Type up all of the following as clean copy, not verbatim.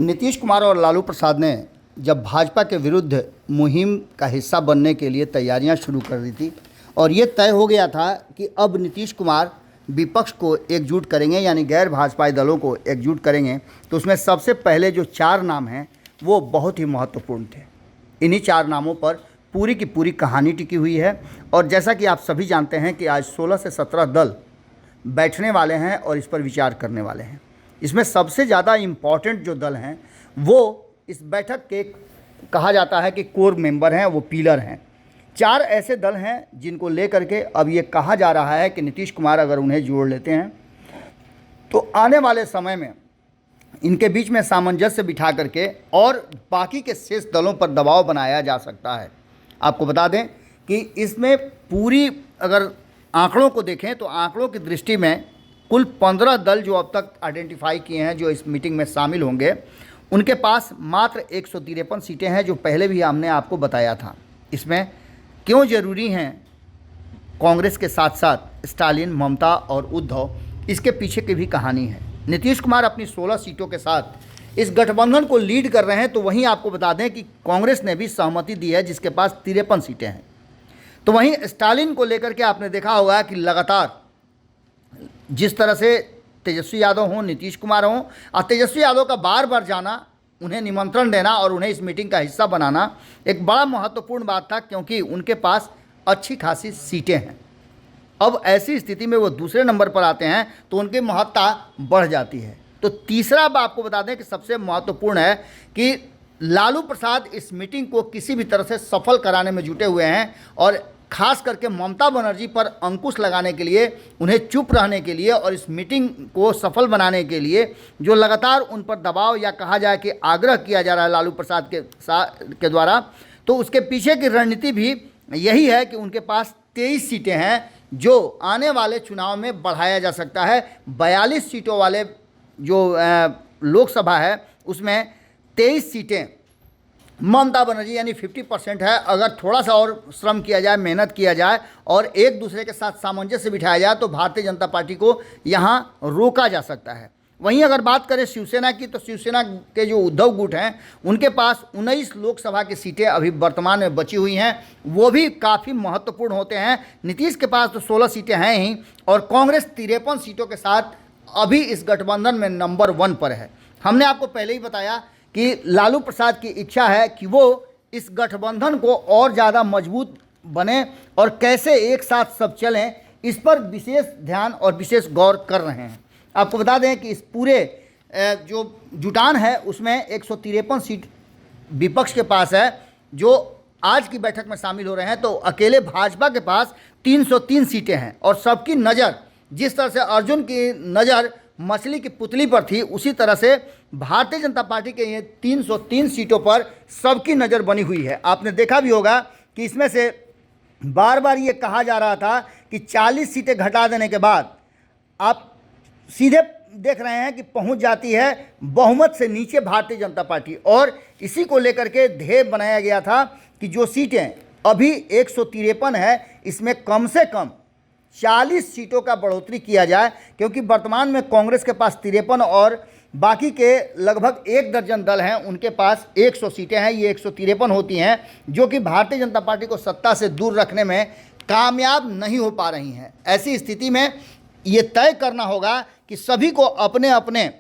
नीतीश कुमार और लालू प्रसाद ने जब भाजपा के विरुद्ध मुहिम का हिस्सा बनने के लिए तैयारियां शुरू कर दी थी और ये तय हो गया था कि अब नीतीश कुमार विपक्ष को एकजुट करेंगे, यानी गैर भाजपाई दलों को एकजुट करेंगे, तो उसमें सबसे पहले जो 4 नाम हैं वो बहुत ही महत्वपूर्ण थे। इन्हीं 4 नामों पर पूरी की पूरी कहानी टिकी हुई है। और जैसा कि आप सभी जानते हैं कि आज 16 से 17 दल बैठने वाले हैं और इस पर विचार करने वाले हैं। इसमें सबसे ज़्यादा इम्पॉर्टेंट जो दल हैं वो इस बैठक के कहा जाता है कि कोर मेंबर हैं, वो पिलर हैं। 4 ऐसे दल हैं जिनको लेकर के अब ये कहा जा रहा है कि नीतीश कुमार अगर उन्हें जोड़ लेते हैं तो आने वाले समय में इनके बीच में सामंजस्य बिठा करके और बाकी के शेष दलों पर दबाव बनाया जा सकता है। आपको बता दें कि इसमें पूरी अगर आंकड़ों को देखें तो आंकड़ों की दृष्टि में कुल 15 दल जो अब तक आइडेंटिफाई किए हैं जो इस मीटिंग में शामिल होंगे, उनके पास मात्र 153 सीटें हैं, जो पहले भी हमने आपको बताया था। इसमें क्यों ज़रूरी हैं कांग्रेस के साथ साथ स्टालिन, ममता और उद्धव, इसके पीछे की भी कहानी है। नीतीश कुमार अपनी 16 सीटों के साथ इस गठबंधन को लीड कर रहे हैं, तो वहीं आपको बता दें कि कांग्रेस ने भी सहमति दी है जिसके पास 53 सीटें हैं। तो वहीं स्टालिन को लेकर के आपने देखा होगा कि लगातार जिस तरह से तेजस्वी यादव हों, नीतीश कुमार हों, और तेजस्वी यादव का बार बार जाना, उन्हें निमंत्रण देना और उन्हें इस मीटिंग का हिस्सा बनाना एक बड़ा महत्वपूर्ण बात था, क्योंकि उनके पास अच्छी खासी सीटें हैं। अब ऐसी स्थिति में वो दूसरे नंबर पर आते हैं तो उनकी महत्ता बढ़ जाती है। तो तीसरा अब आपको बता दें कि सबसे महत्वपूर्ण है कि लालू प्रसाद इस मीटिंग को किसी भी तरह से सफल कराने में जुटे हुए हैं और खास करके ममता बनर्जी पर अंकुश लगाने के लिए, उन्हें चुप रहने के लिए और इस मीटिंग को सफल बनाने के लिए जो लगातार उन पर दबाव या कहा जाए कि आग्रह किया जा रहा है लालू प्रसाद के द्वारा, तो उसके पीछे की रणनीति भी यही है कि उनके पास 23 सीटें हैं जो आने वाले चुनाव में बढ़ाया जा सकता है। 42 सीटों वाले जो लोकसभा है उसमें 23 सीटें ममता बनर्जी यानी 50% है। अगर थोड़ा सा और श्रम किया जाए, मेहनत किया जाए और एक दूसरे के साथ सामंजस्य बिठाया जाए तो भारतीय जनता पार्टी को यहाँ रोका जा सकता है। वहीं अगर बात करें शिवसेना की, तो शिवसेना के जो उद्धव गुट हैं उनके पास 19 लोकसभा की सीटें अभी वर्तमान में बची हुई हैं, वो भी काफ़ी महत्वपूर्ण होते हैं। नीतीश के पास तो 16 सीटें हैं ही और कांग्रेस 53 सीटों के साथ अभी इस गठबंधन में नंबर 1 पर है। हमने आपको पहले ही बताया कि लालू प्रसाद की इच्छा है कि वो इस गठबंधन को और ज़्यादा मजबूत बने और कैसे एक साथ सब चलें, इस पर विशेष ध्यान और विशेष गौर कर रहे हैं। आपको बता दें कि इस पूरे जो जुटान है उसमें 153 सीट विपक्ष के पास है जो आज की बैठक में शामिल हो रहे हैं, तो अकेले भाजपा के पास 303 सीटें हैं। और सबकी नज़र जिस तरह से अर्जुन की नज़र मछली की पुतली पर थी, उसी तरह से भारतीय जनता पार्टी के ये 303 सीटों पर सबकी नज़र बनी हुई है। आपने देखा भी होगा कि इसमें से बार बार ये कहा जा रहा था कि 40 सीटें घटा देने के बाद आप सीधे देख रहे हैं कि पहुंच जाती है बहुमत से नीचे भारतीय जनता पार्टी। और इसी को लेकर के ध्येय बनाया गया था कि जो सीटें अभी 153 है, इसमें कम से कम 40 सीटों का बढ़ोतरी किया जाए, क्योंकि वर्तमान में कांग्रेस के पास 53 और बाकी के लगभग 1 दर्जन दल हैं उनके पास 100 सीटें हैं। ये 153 होती हैं जो कि भारतीय जनता पार्टी को सत्ता से दूर रखने में कामयाब नहीं हो पा रही हैं। ऐसी स्थिति में ये तय करना होगा कि सभी को अपने अपने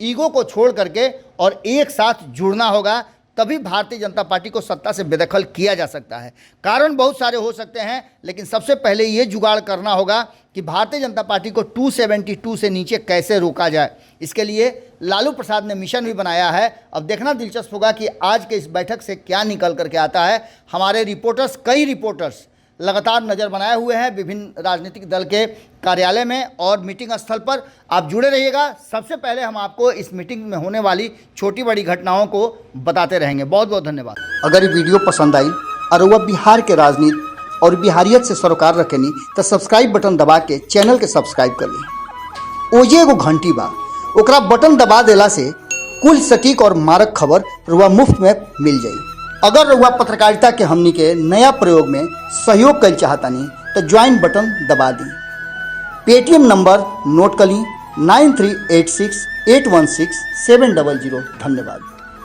ईगो को छोड़ करके और एक साथ जुड़ना होगा, तभी भारतीय जनता पार्टी को सत्ता से बेदखल किया जा सकता है। कारण बहुत सारे हो सकते हैं, लेकिन सबसे पहले ये जुगाड़ करना होगा कि भारतीय जनता पार्टी को 272 से नीचे कैसे रोका जाए। इसके लिए लालू प्रसाद ने मिशन भी बनाया है। अब देखना दिलचस्प होगा कि आज के इस बैठक से क्या निकल करके आता है। हमारे रिपोर्टर्स, कई रिपोर्टर्स लगातार नज़र बनाए हुए हैं विभिन्न राजनीतिक दल के कार्यालय में और मीटिंग स्थल पर। आप जुड़े रहिएगा। सबसे पहले हम आपको इस मीटिंग में होने वाली छोटी बड़ी घटनाओं को बताते रहेंगे। बहुत बहुत धन्यवाद। अगर ये वीडियो पसंद आई और वह बिहार के राजनीति और बिहारियत से सरोकार रखेनी तो सब्सक्राइब बटन दबा के चैनल के सब्सक्राइब कर ली। ओजे एगो घंटी बा, ओकरा बटन दबा देला से कुल सटीक और मारक खबर रुआ मुफ्त में मिल जाई। अगर रउआ पत्रकारिता के हमनी के नया प्रयोग में सहयोग कर चाहतानी तो ज्वाइन बटन दबा दी। पेटीएम नंबर नोट कर ली 9386 816-700। धन्यवाद।